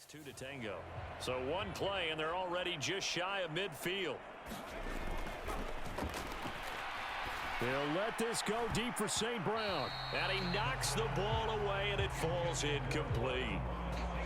Two to tango. So one play, and they're already just shy of midfield. They'll let this go deep for St. Brown. And he knocks the ball away, and it falls incomplete.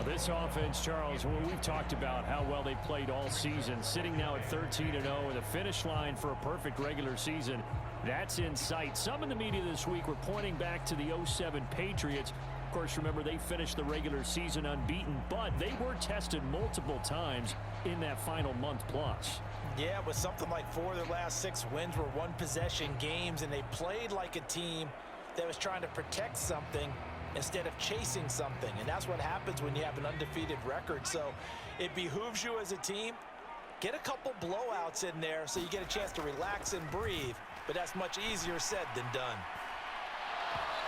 This offense, Charles, we've talked about how well they played all season, sitting now at 13-0 and the finish line for a perfect regular season. That's in sight. Some in the media this week were pointing back to the 07 Patriots. Of course, remember, they finished the regular season unbeaten, but they were tested multiple times in that final month plus. Yeah, with something like 4 of their last 6 wins were one-possession games, and they played like a team that was trying to protect something instead of chasing something. And that's what happens when you have an undefeated record. So it behooves you as a team, get a couple blowouts in there so you get a chance to relax and breathe. But that's much easier said than done.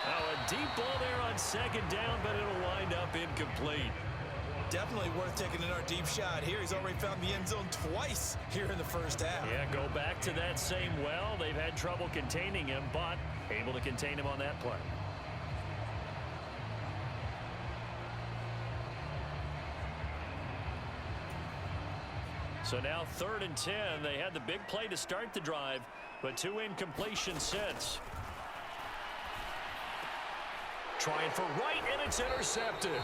Oh, a deep ball there on second down, but it'll wind up incomplete. Definitely worth taking another deep shot here. He's already found the end zone twice here in the first half. Yeah, go back to that same well. They've had trouble containing him, but able to contain him on that play. So now 3rd and 10. They had the big play to start the drive, but 2 incompletions since. Trying for right, and it's intercepted.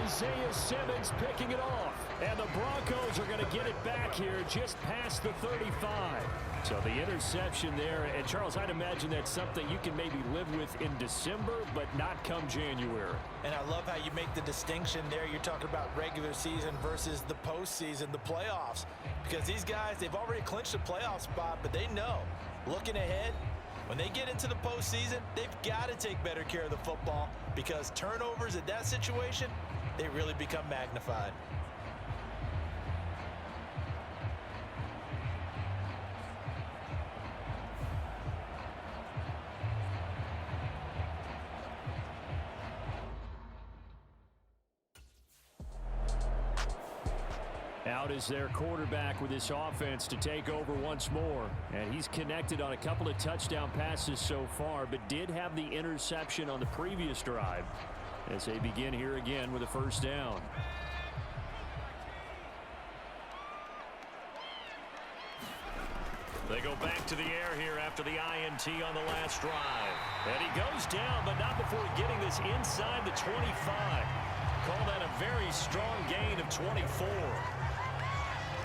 Isaiah Simmons picking it off. And the Broncos are going to get it back here just past the 35. So the interception there. And, Charles, I'd imagine that's something you can maybe live with in December, but not come January. And I love how you make the distinction there. You're talking about regular season versus the postseason, the playoffs. Because these guys, they've already clinched a playoff spot, but they know, looking ahead, when they get into the postseason, they've got to take better care of the football because turnovers in that situation, they really become magnified. Out is their quarterback with this offense to take over once more. And he's connected on a couple of touchdown passes so far, but did have the interception on the previous drive as they begin here again with a first down. They go back to the air here after the INT on the last drive. And he goes down, but not before getting this inside the 25. Call that a very strong gain of 24.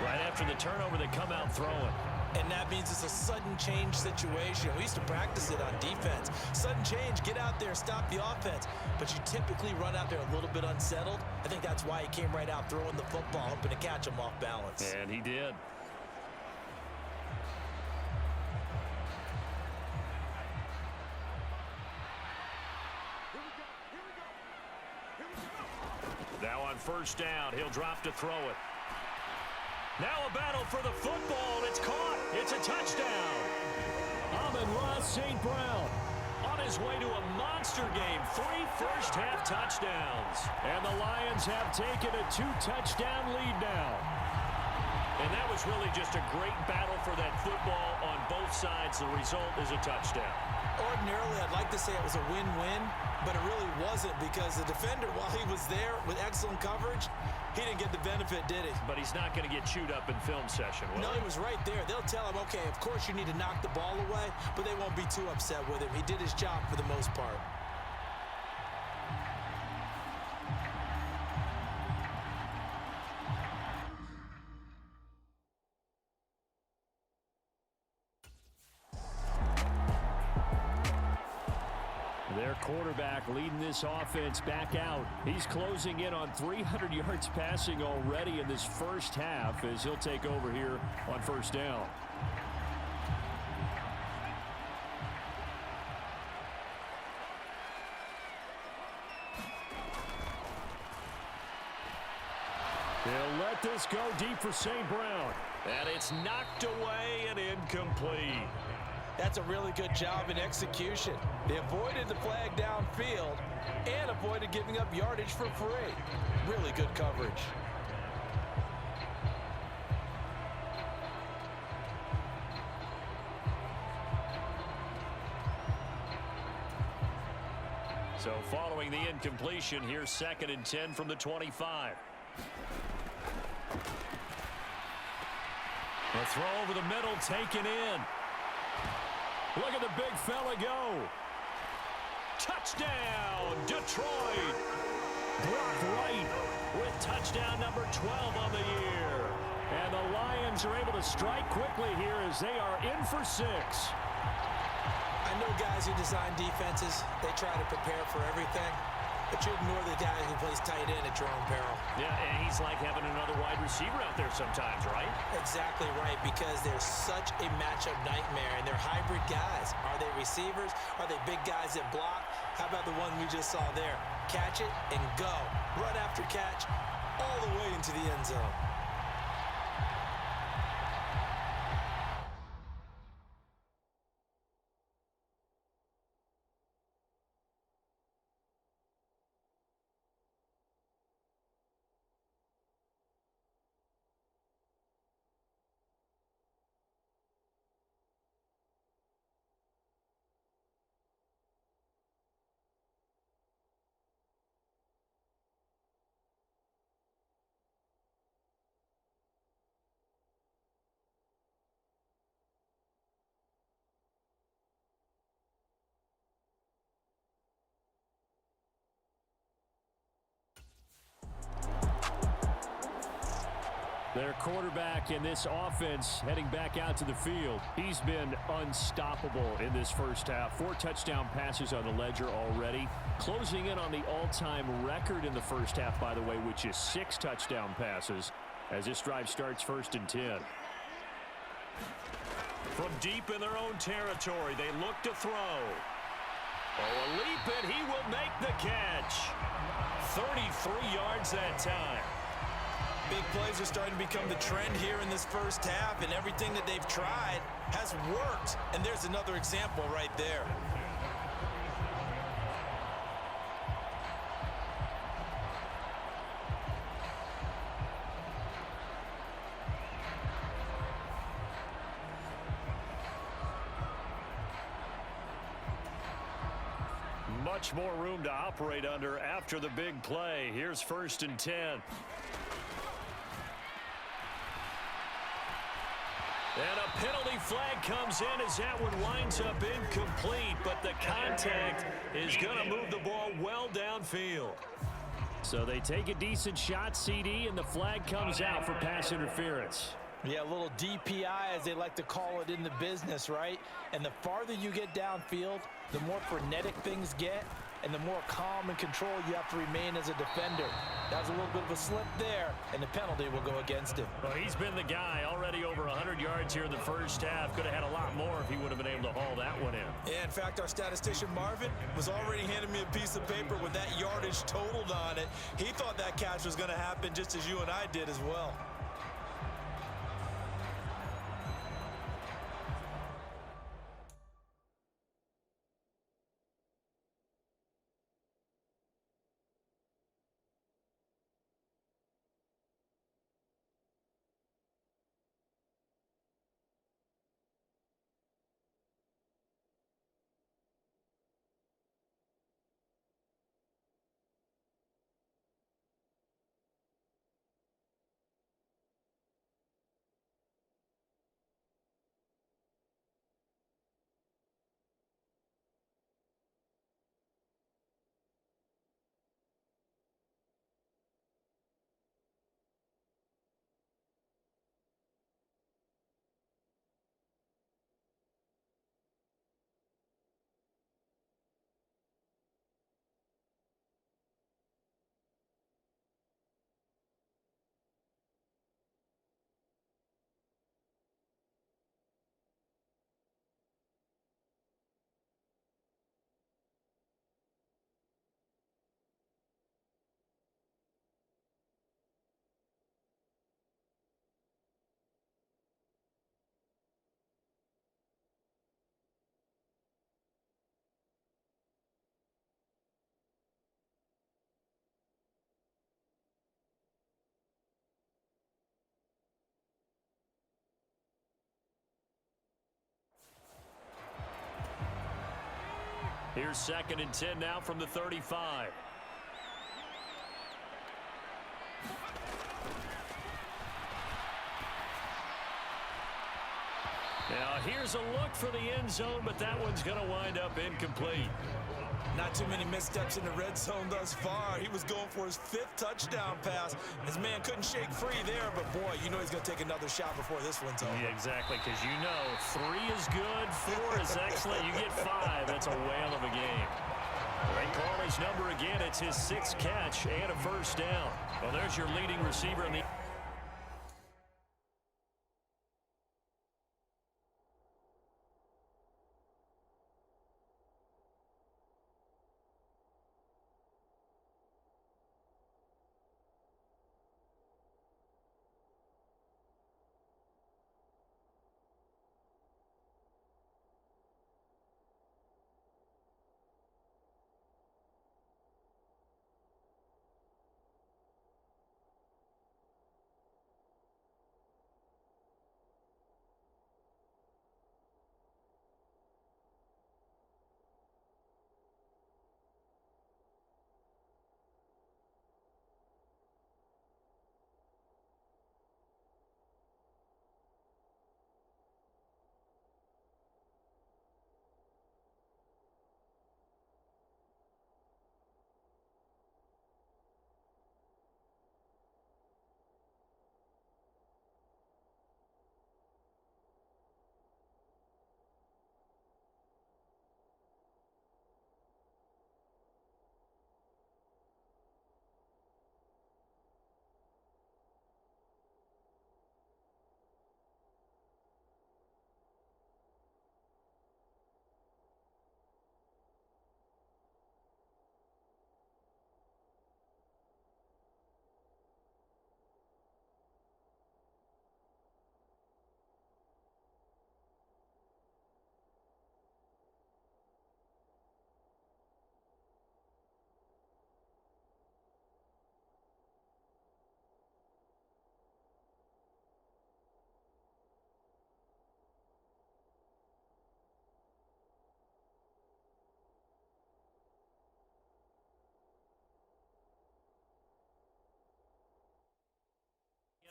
Right after the turnover, they come out throwing. And that means it's a sudden change situation. We used to practice it on defense. Sudden change, get out there, stop the offense. But you typically run out there a little bit unsettled. I think that's why he came right out throwing the football, hoping to catch him off balance. And he did. Now on first down, he'll drop to throw it. Now a battle for the football. It's caught. It's a touchdown. Amon-Ra St. Brown on his way to a monster game. 3 first-half touchdowns. And the Lions have taken a 2-touchdown lead now. And that was really just a great battle for that football on both sides. The result is a touchdown. Ordinarily, I'd like to say it was a win-win, but it really wasn't because the defender, while he was there with excellent coverage, he didn't get the benefit, did he? But he's not going to get chewed up in film session, will No, he was right there. They'll tell him, okay, of course you need to knock the ball away, but they won't be too upset with him. He did his job for the most part. Their quarterback leading this offense back out. He's closing in on 300 yards passing already in this first half as he'll take over here on first down. They'll let this go deep for St. Brown. And it's knocked away and incomplete. That's a really good job in execution. They avoided the flag downfield and avoided giving up yardage for free. Really good coverage. So Following the incompletion, here's 2nd and 10 from the 25. The throw over the middle, taken in. Look at the big fella go. Touchdown, Detroit. Brock Wright with touchdown number 12 on the year. And the Lions are able to strike quickly here as they are in for 6. I know guys who design defenses, they try to prepare for everything, but you ignore the guy who plays tight end at your own peril. Yeah, and he's like having another wide receiver out there sometimes, right? Exactly right, because they're such a matchup nightmare, and they're hybrid guys. Are they receivers? Are they big guys that block? How about the one we just saw there? Catch it and go. Run after catch all the way into the end zone. Their quarterback in this offense heading back out to the field. He's been unstoppable in this first half. 4 touchdown passes on the ledger already. Closing in on the all-time record in the first half, by the way, which is 6 touchdown passes as this drive starts 1st and 10. From deep in their own territory, they look to throw. Oh, a leap, and he will make the catch. 33 yards that time. Big plays are starting to become the trend here in this first half, and everything that they've tried has worked. And there's another example right there. Much more room to operate under after the big play. Here's 1st and 10. And a penalty flag comes in as that one winds up incomplete, but the contact is going to move the ball well downfield. So they take a decent shot, CD, and the flag comes out for pass interference. Yeah, a little DPI, as they like to call it in the business, right? And the farther you get downfield, the more frenetic things get, and the more calm and control you have to remain as a defender. That was a little bit of a slip there, and the penalty will go against him. Well, he's been the guy already over 100 yards here in the first half. Could have had a lot more if he would have been able to haul that one in. Yeah, in fact, our statistician Marvin was already handing me a piece of paper with that yardage totaled on it. He thought that catch was going to happen just as you and I did as well. Here's 2nd and 10 now from the 35. Now here's a look for the end zone, but that one's going to wind up incomplete. Not too many missteps in the red zone thus far. He was going for his 5th touchdown pass. His man couldn't shake free there, but boy, you know he's going to take another shot before this one's over. Yeah, exactly, because you know 3 is good, 4 is excellent. You get 5, that's a whale of a game. They call his number again. It's his 6th catch and a first down. Well, there's your leading receiver in the...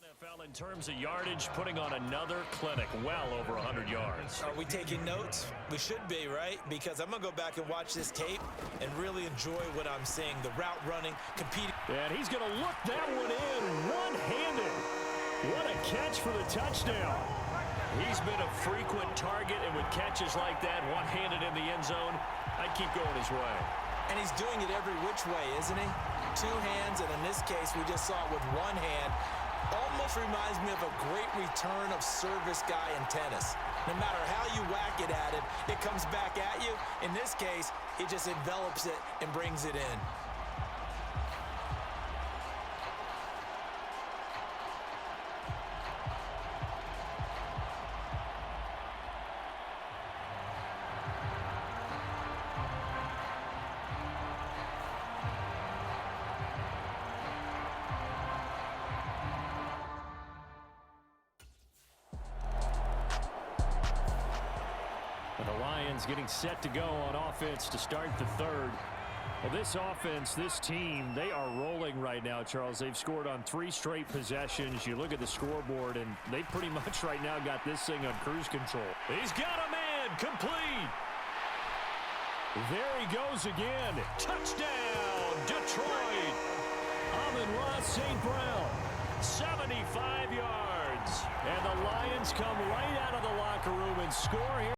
NFL in terms of yardage, putting on another clinic, well over 100 yards. Are we taking notes? We should be, right? Because I'm going to go back and watch this tape and really enjoy what I'm seeing. The route running, competing. And he's going to look that one in one-handed. What a catch for the touchdown. He's been a frequent target, and with catches like that, one-handed in the end zone, I'd keep going his way. And he's doing it every which way, isn't he? 2 hands, and in this case, we just saw it with 1 hand. Almost reminds me of a great return of service guy in tennis. No matter how you whack it at it, it comes back at you. In this case, it just envelops it and brings it in. The Lions getting set to go on offense to start the 3rd. Well, this offense, this team, they are rolling right now, Charles. They've scored on 3 straight possessions. You look at the scoreboard, and they pretty much right now got this thing on cruise control. He's got a man, complete. There he goes again. Touchdown, Detroit. Amon-Ra St. Brown, 75 yards. And the Lions come right out of the locker room and score here.